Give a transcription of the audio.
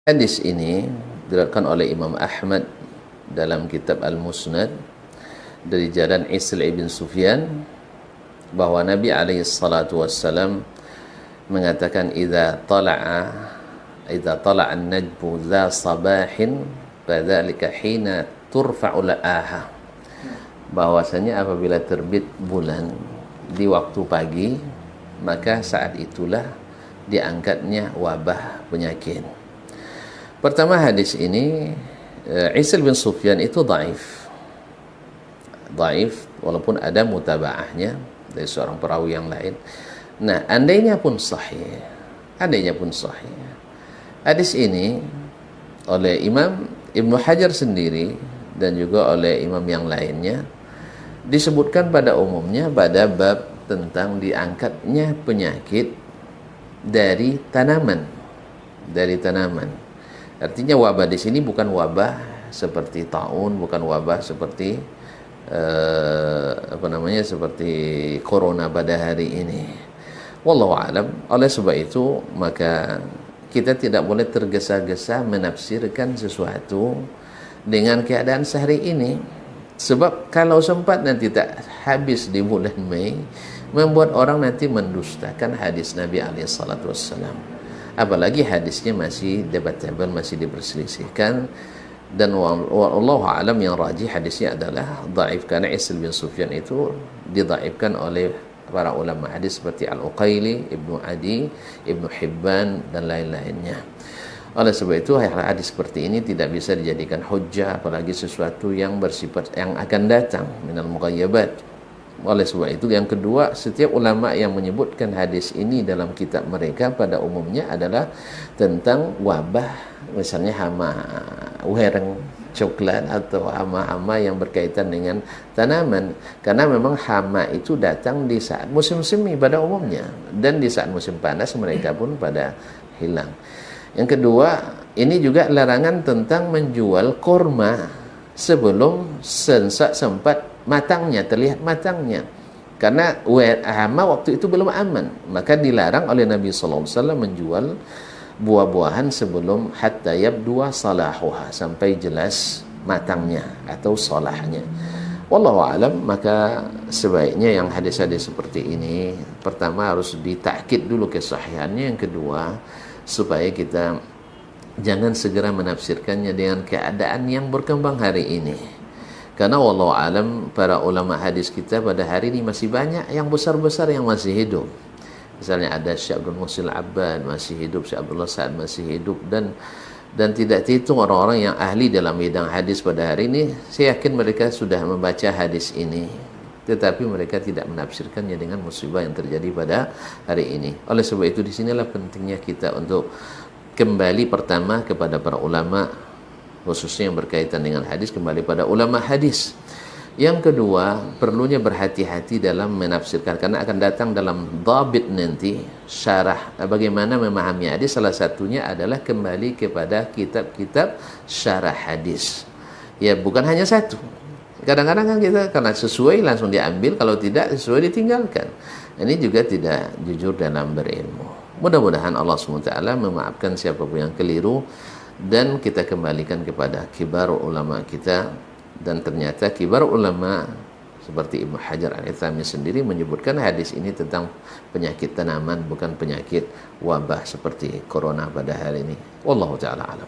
Hadis ini diriwayatkan oleh Imam Ahmad dalam kitab Al-Musnad dari jalan Isl ibn Sufyan bahwa Nabi alaihi salatu wassalam mengatakan idza tala'a an-najmu dza sabahin fadzalika hina turfa'u la'aha, bahwasanya apabila terbit bulan di waktu pagi maka saat itulah diangkatnya wabah penyakit. Pertama, hadis ini Isl bin Sufyan itu dhaif walaupun ada mutaba'ahnya dari seorang perawi yang lain. Nah, andainya pun sahih, hadis ini oleh Imam Ibnu Hajar sendiri dan juga oleh imam yang lainnya disebutkan pada umumnya pada bab tentang diangkatnya penyakit dari tanaman. Artinya wabah di sini bukan wabah seperti taun, bukan wabah seperti seperti corona pada hari ini. Wallahu alam. Oleh sebab itu maka kita tidak boleh tergesa-gesa menafsirkan sesuatu dengan keadaan sehari ini. Sebab kalau sempat nanti tak habis di bulan Mei, membuat orang nanti mendustakan hadis Nabi alaihi salatu wassalam. Apalagi hadisnya masih debatable, masih diperselisihkan, dan wallahu alam yang rajih hadisnya adalah dhaif, karena Isl bin Sufyan itu didhaifkan oleh para ulama hadis seperti Al-Uqaili, Ibnu Adi, Ibnu Hibban dan lain-lainnya. Oleh sebab itu hadis seperti ini tidak bisa dijadikan hujjah, apalagi sesuatu yang bersifat yang akan datang minal mughayyabat. Oleh sebab itu yang kedua, setiap ulama yang menyebutkan hadis ini dalam kitab mereka pada umumnya adalah tentang wabah, misalnya hama wereng coklat atau hama-hama yang berkaitan dengan tanaman, karena memang hama itu datang di saat musim semi pada umumnya, dan di saat musim panas mereka pun pada hilang. Yang kedua, ini juga larangan tentang menjual korma sebelum sempat matangnya, terlihat matangnya, karena hama waktu itu belum aman, maka dilarang oleh Nabi sallallahu alaihi wasallam menjual buah-buahan sebelum hatta yabdua salahuha, sampai jelas matangnya atau salahnya. Wallahu alam. Maka sebaiknya yang hadis-hadis seperti ini, pertama harus ditakkid dulu kesahihannya, yang kedua supaya kita jangan segera menafsirkannya dengan keadaan yang berkembang hari ini. Karena wallahu alam para ulama hadis kita pada hari ini masih banyak yang besar-besar yang masih hidup. Misalnya ada Syekh Abdul Muhsin Al-Abbad masih hidup, Syekh Abdullah Sa'ad masih hidup, dan tidak terhitung orang-orang yang ahli dalam bidang hadis pada hari ini. Saya yakin mereka sudah membaca hadis ini, tetapi mereka tidak menafsirkannya dengan musibah yang terjadi pada hari ini. Oleh sebab itu disinilah pentingnya kita untuk kembali pertama kepada para ulama, khususnya yang berkaitan dengan hadis, kembali pada ulama hadis. Yang kedua, perlunya berhati-hati dalam menafsirkan, karena akan datang dalam dhabit nanti syarah bagaimana memahami hadis. Salah satunya adalah kembali kepada kitab-kitab syarah hadis. Ya, bukan hanya satu. Kadang-kadang kan kita karena sesuai langsung diambil, kalau tidak sesuai ditinggalkan. Ini juga tidak jujur dalam berilmu. Mudah-mudahan Allah SWT memaafkan siapapun yang keliru, dan kita kembalikan kepada kibar ulama kita. Dan ternyata kibar ulama seperti Ibnu Hajar Al-Haythami sendiri menyebutkan hadis ini tentang penyakit tanaman, bukan penyakit wabah seperti corona pada hari ini. Wallahu ta'ala alam.